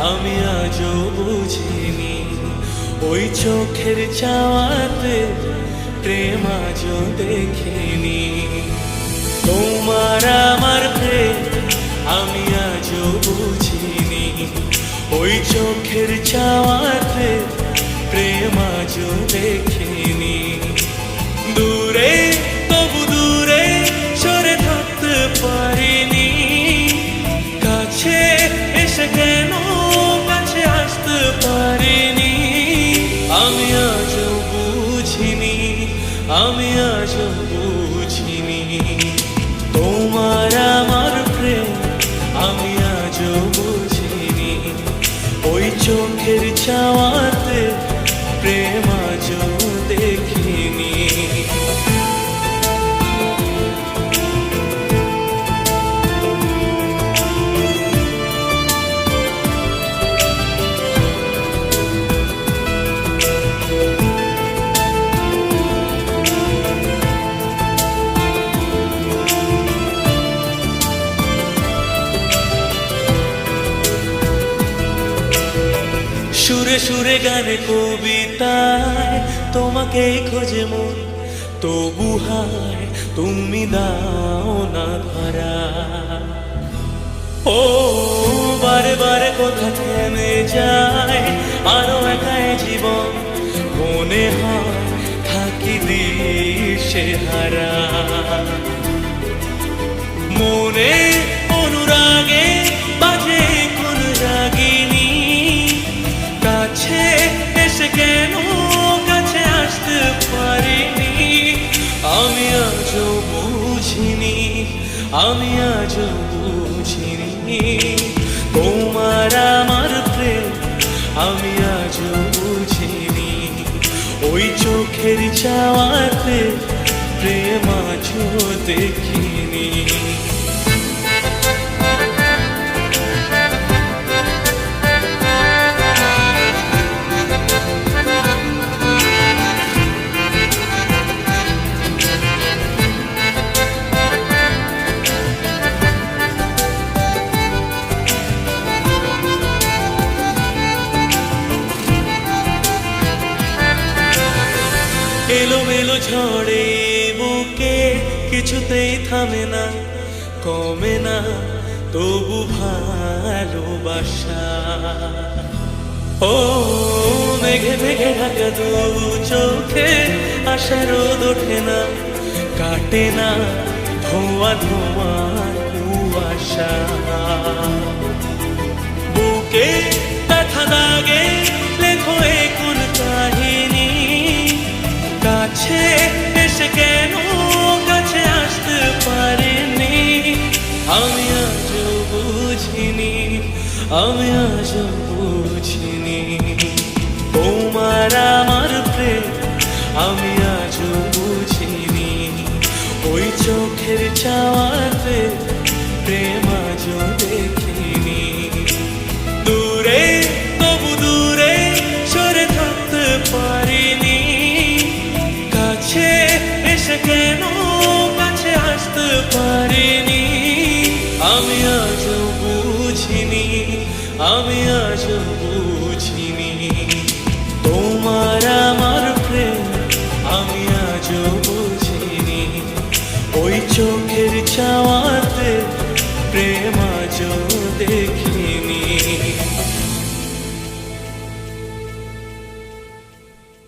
আমি আজও বুঝিনি। ওই চোখের চাওয়াতে প্রেম আজও দেখিনি। তোমার আমার প্রেম আমি আজও বুঝিনি। ওই চোখের চাওয়াতে প্রেম আজও দেখিনি। দূরে তবু দূরে সরে থাকতে পারিনি। কাছে এসে কেন কাছে আসতে পারিনি। আমি আজও বুঝিনি, আমি আজও বুঝিনি। তোমার আমার প্রেম আমি আজও বুঝিনি। ওই চোখের চাওয়াতে প্রেম আজও দেখিনি। সুরে সুরে গানে কবিতায় তোমাকেই খোঁজে মন, তবু হায় তুমি দাও না ধরা। ও বারে বারে কোথা থেমে যায় আরো একাই জীবন, মনে হয় থাকি দিশে হারা। মনে অনুরাগে বাজে কোন রাগিনী। কাছে এসে কেন কাছে আসতে পারিনি। আমি আজও বুঝিনি, আমি আজও বুঝিনি। তোমার আমার প্রেম আমি আজও বুঝিনি। ওই চোখের চাওয়াতে প্রেম আজও দেখিনি। এলোমেলো ঝড়ে বুকে কিছুতেই থামে না, কমে না তবু ভালোবাসা। ও মেঘে মেঘে ঢাকা দু চোখে আশা রোদ ওঠে না, কাটে না ধোয়া ধোয়া কুয়াশা। বুকে ব্যথা লাগে লেখো এ কোন কাহিনী। কাছে এসে কেন কাছে আসতে পারিনি। আমি আজও বুঝিনি, আমি আজও বুঝিনি। তোমার আমার প্রেম আমি আজও বুঝিনি। ওই চোখের চাওয়া